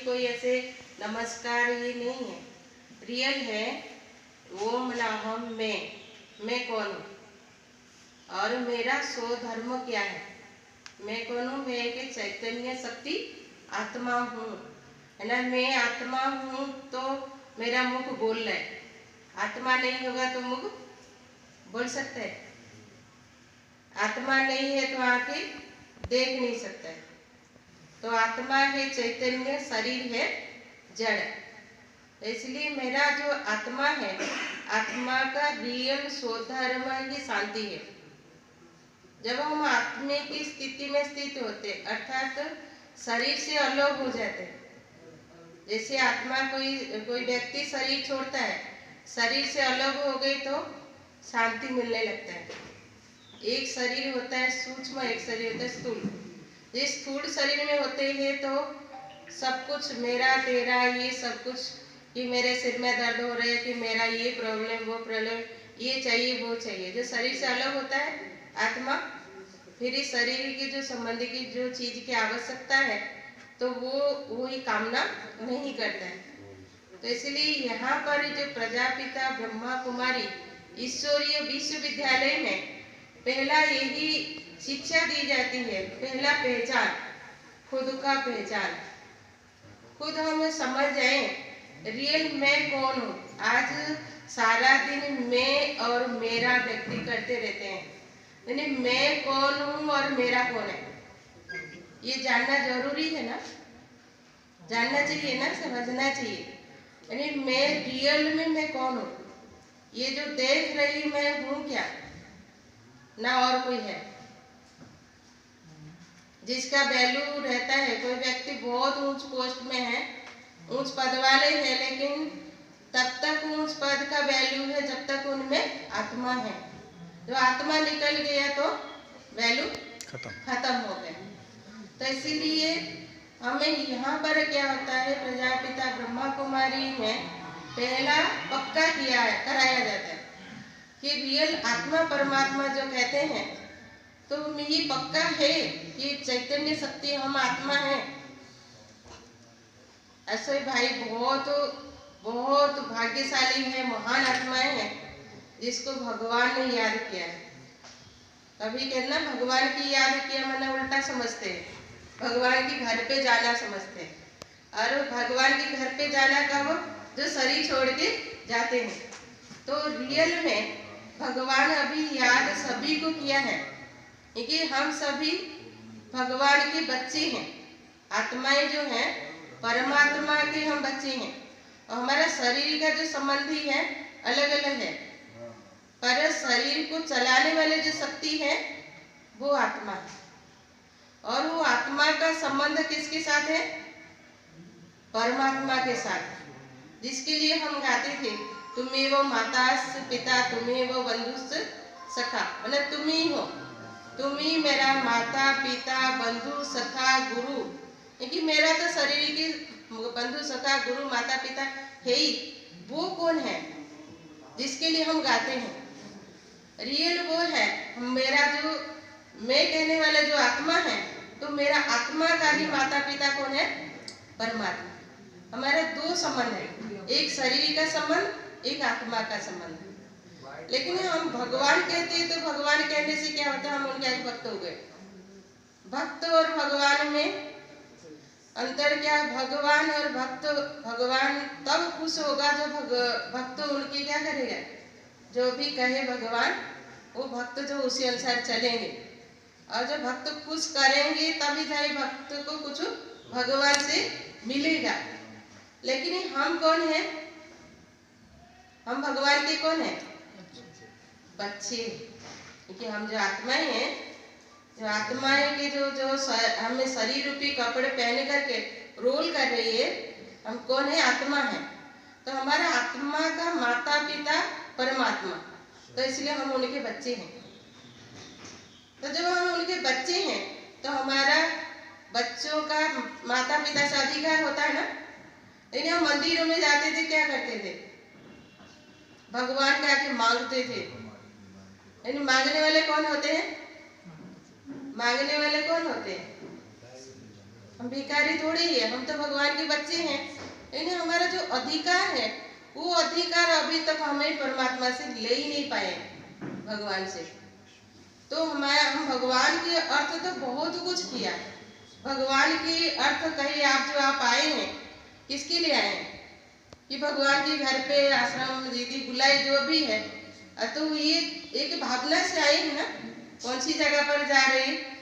कोई ऐसे नमस्कार ये नहीं है। रियल है ओम नाहम मैं कौन हूँ और मेरा स्वधर्म क्या है। मैं कौन हूँ? मैं एक चैतन्य शक्ति आत्मा हूँ, है ना। मैं आत्मा हूँ तो मेरा मुख बोल रहा है। आत्मा नहीं होगा तो मुख बोल सकता है? आत्मा नहीं है तो आंखें देख नहीं सकता है। तो आत्मा है चैतन्य, शरीर है जड़। इसलिए मेरा जो आत्मा है, आत्मा का रियल स्वधर्म ही शांति है। जब हम आत्मा की स्थिति में स्थित होते अर्थात शरीर से अलग हो जाते हैं। जैसे आत्मा कोई व्यक्ति शरीर छोड़ता है, शरीर से अलग हो गई तो शांति मिलने लगता है। एक शरीर होता है सूक्ष्म, एक शरीर होता है स्थूल। जिस स्थूल शरीर में होते हैं तो सब कुछ मेरा तेरा ये सब कुछ, कि मेरे सिर में दर्द हो रहा है, कि मेरा ये प्रॉब्लम वो प्रॉब्लम, ये चाहिए वो चाहिए। जो शरीर से अलग होता है आत्मा, फिर इस शरीर के जो संबंधी की जो चीज की आवश्यकता है तो वो ही कामना नहीं करता है। तो इसलिए यहाँ पर जो प्रजापिता ब्रह्मा कुमारी ईश्वरीय विश्वविद्यालय में पहला यही शिक्षा दी जाती है। पहला पहचान, खुद का पहचान, खुद हम समझ जाए रियल मैं कौन हूँ। आज सारा दिन मैं और मेरा व्यक्ति करते रहते हैं, यानी मैं कौन हूँ और मेरा कौन है ये जानना जरूरी है ना, जानना चाहिए ना, समझना चाहिए। यानी मैं रियल में मैं कौन हूँ, ये जो देख रही मैं हूँ क्या, ना और कोई है जिसका वैल्यू रहता है। कोई व्यक्ति बहुत ऊंच पोस्ट में है, ऊंच पद वाले है, लेकिन तब तक ऊंच पद का वैल्यू है जब तक उनमें आत्मा है। जो आत्मा निकल गया तो वैल्यू खत्म हो गया। तो इसीलिए हमें यहाँ पर क्या होता है, प्रजापिता ब्रह्मा कुमारी में पहला पक्का कराया जाता है कि रियल आत्मा परमात्मा जो कहते हैं, तो ये पक्का है कि चैतन्य शक्ति हम आत्मा है। ऐसे भाई बहुत बहुत भाग्यशाली है, महान आत्माएं हैं जिसको भगवान ने याद किया है। कभी कहना भगवान की याद किया मैंने उल्टा समझते हैं, भगवान के घर पे जाना समझते हैं। और भगवान के घर पे जाना कब, जो शरीर छोड़ के जाते हैं। तो रियल में भगवान अभी याद सभी को किया है, क्योंकि हम सभी भगवान के बच्चे हैं। आत्माएं जो हैं परमात्मा के हम बच्चे हैं, और हमारा शरीर का जो संबंधी है अलग अलग है, पर शरीर को चलाने वाले जो शक्ति है वो आत्मा है। और वो आत्मा का संबंध किसके साथ है? परमात्मा के साथ, जिसके लिए हम गाते थे तुम्हें वो माता पिता तुम्हें वो बंधु सखा, मतलब तुम ही हो, तुम ही मेरा माता पिता बंधु सखा गुरु। क्योंकि मेरा तो शरीर की बंधु सखा गुरु माता पिता है ही। वो कौन है जिसके लिए हम गाते हैं? रियल वो है मेरा जो मैं कहने वाला जो आत्मा है। तो मेरा आत्मा का ही माता पिता कौन है? परमात्मा। हमारे दो संबंध है, एक शरीर का संबंध, एक आत्मा का संबंध। लेकिन हम भगवान कहते हैं तो भगवान कहने से क्या होता है, हम उनके आज भक्त हो गए। भक्त और भगवान में अंतर क्या है? भगवान और भक्त, भगवान तब खुश होगा जब भक्त उनकी क्या करेगा, जो भी कहे भगवान वो भक्त जो उसी अनुसार चलेंगे। और जब भक्त खुश करेंगे तभी जाए भक्त को कुछ भगवान से मिलेगा। लेकिन हम कौन है? हम भगवान के कौन है? बच्चे। क्योंकि हम जो आत्माएं हैं, जो आत्माएं के जो हमें शरीर रूपी कपड़े पहने करके रोल कर रही है, हम कौन है? आत्मा है। तो हमारा आत्मा का माता पिता परमात्मा, तो इसलिए हम उनके बच्चे हैं। तो जब हम उनके बच्चे हैं तो हमारा बच्चों का माता पिता से अधिकार होता है ना। लेकिन हम मंदिरों में जाते थे, क्या करते थे? भगवान के आके मांगते थे। लेकिन मांगने वाले कौन होते हैं? मांगने वाले कौन होते हैं? हम भिखारी थोड़ी है, हम तो भगवान के बच्चे हैं। लेकिन हमारा जो अधिकार है वो अधिकार अभी तक हमें परमात्मा से ले ही नहीं पाए, भगवान से। तो हम भगवान के अर्थ तो बहुत कुछ किया। भगवान के अर्थ कहीं आप आए हैं, किसके लिए आए हैं? कि भगवान के घर पे आश्रम दीदी बुलाई जो भी है, तो ये एक भावना से आए हैं ना, कौन सी जगह पर जा रहे हैं।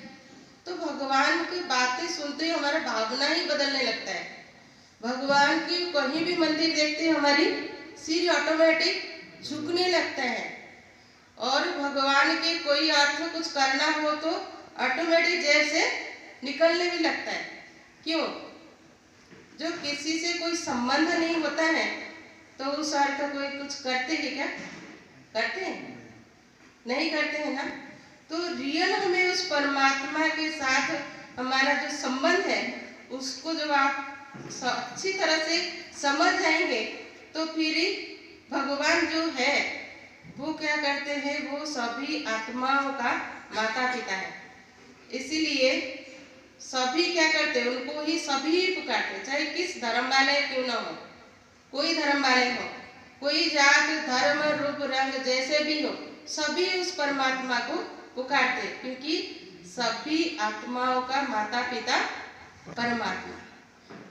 तो भगवान की बातें सुनते ही हमारा भावना ही बदलने लगता है। भगवान की कहीं भी मंदिर देखते हमारी सिर ऑटोमेटिक झुकने लगता है। और भगवान के कोई अर्थ कुछ करना हो तो ऑटोमेटिक जैसे निकलने भी लगता है। क्यों? जो किसी से कोई संबंध नहीं होता है तो उस अर्थ कोई कुछ करते हैं क्या? करते हैं? नहीं करते हैं ना। तो रियल हमें उस परमात्मा के साथ हमारा जो संबंध है उसको जब आप अच्छी तरह से समझ जाएंगे तो फिर भगवान जो है वो क्या करते हैं, वो सभी आत्माओं का माता पिता है। इसीलिए सभी क्या करते हैं, उनको ही सभी पुकारते, चाहे किस धर्म वाले क्यों ना हो, कोई धर्म वाले हो, कोई जात धर्म रूप रंग जैसे भी हो, सभी उस परमात्मा को पुकारते, क्योंकि सभी आत्माओं का माता पिता परमात्मा।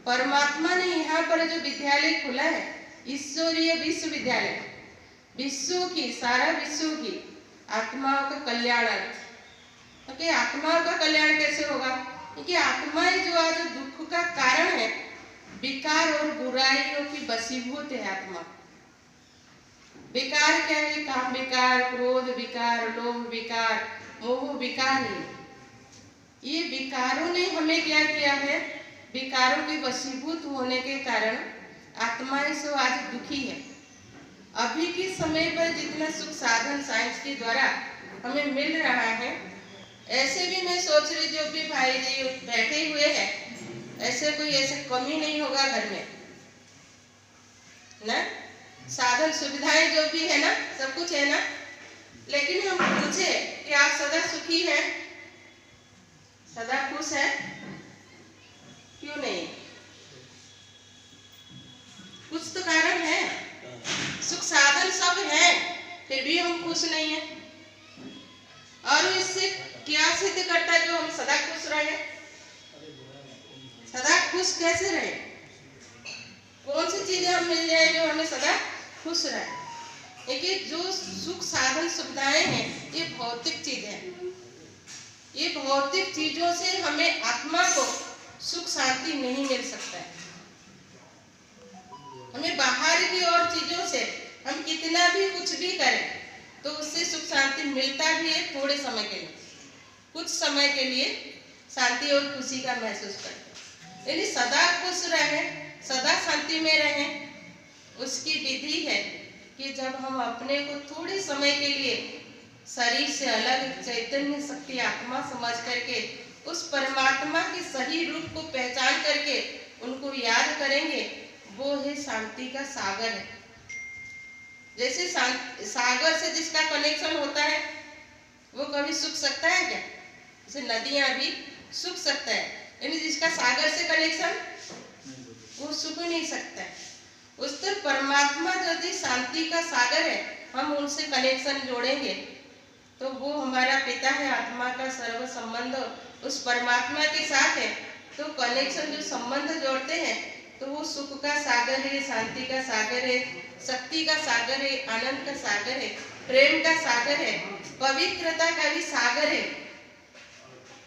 परमात्मा ने यहाँ पर जो विद्यालय खोला है, ईश्वरीय विश्वविद्यालय, विश्व की सारा विश्व की आत्माओं का कल्याण। क्योंकि आत्माओं का कल्याण कैसे होगा? क्योंकि आत्माएं जो आज दुख का कारण है, विकार और बुराइयों की वशीभूत है आत्मा। विकार क्या है? काम विकार, क्रोध विकार, लोभ विकार, मोह विकार है। ये विकारों ने हमें क्या किया है? विकारों के वशीभूत होने के कारण आत्माएं सो आज दुखी है। अभी के समय पर जितना सुख साधन साइंस के द्वारा हमें मिल रहा है, ऐसे भी मैं सोच रही, जो भी भाई जी बैठे हुए हैं, ऐसे कोई ऐसे कमी नहीं होगा घर में ना। साधन सुविधाएं जो भी है ना, सब कुछ है ना। लेकिन हम पूछे कि आप सदा सुखी हैं, सदा खुश हैं? क्यों नहीं? कुछ तो कारण है। सुख साधन सब है, फिर भी हम खुश नहीं है। और इससे क्या सिद्ध करता है जो हम सदा खुश रहे? सदा खुश कैसे रहे? कौन सी चीजें हम मिल जाए जो हमें सदा खुश रहे? देखिए, जो सुख साधन सुविधाएं हैं ये भौतिक चीज है। ये भौतिक चीजों से हमें आत्मा को सुख शांति नहीं मिल सकता है। हमें बाहर की और चीजों से हम कितना भी कुछ भी करें तो उससे सुख शांति मिलता भी है, थोड़े समय के लिए, कुछ समय के लिए शांति और खुशी का महसूस करते। यानी सदा खुश रहे, सदा शांति में रहें, उसकी विधि है कि जब हम अपने को थोड़े समय के लिए शरीर से अलग चैतन्य शक्ति आत्मा समझ करके उस परमात्मा के सही रूप को पहचान करके उनको याद करेंगे, वो है शांति का सागर है। जैसे सागर से जिसका कनेक्शन होता है वो कभी सूख सकता है क्या? जैसे नदियां भी सूख सकता है, यानी जिसका सागर से कनेक्शन वो सूख नहीं सकता है। उस तरह परमात्मा यदि शांति का सागर है, हम उनसे कनेक्शन जोड़ेंगे तो वो हमारा पिता है, आत्मा का सर्व संबंध उस परमात्मा के साथ है। तो कनेक्शन जो संबंध जोड़ते हैं तो वो सुख का सागर है, शांति का सागर है, शक्ति का सागर है, आनंद का सागर है, प्रेम का सागर है, पवित्रता का भी सागर है।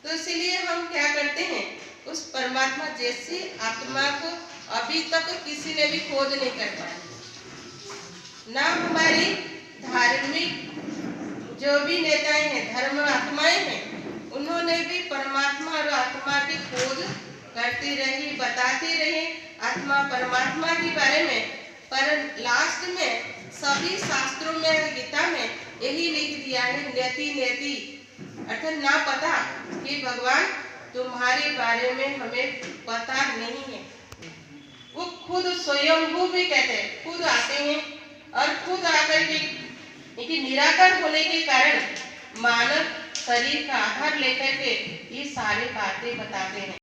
तो इसलिए हम क्या करते हैं, उस परमात्मा जैसी आत्मा को अभी तक किसी ने भी खोज नहीं कर पाया ना। हमारी धार्मिक जो भी नेताएं हैं, धर्म आत्माएं हैं, उन्होंने भी परमात्मा और आत्मा की खोज करती रही, बताती रही आत्मा परमात्मा के बारे में। पर लास्ट में सभी शास्त्रों में, गीता में यही लिख दिया है, न्यति न्यति, अर्थात ना पता कि भगवान तुम्हारे बारे में हमें पता नहीं है। वो खुद स्वयंभू भी कहते हैं, खुद आते हैं और खुद आकर के निराकार होने के कारण मानव शरीर का आधार लेकर के ये सारी बातें बताते हैं।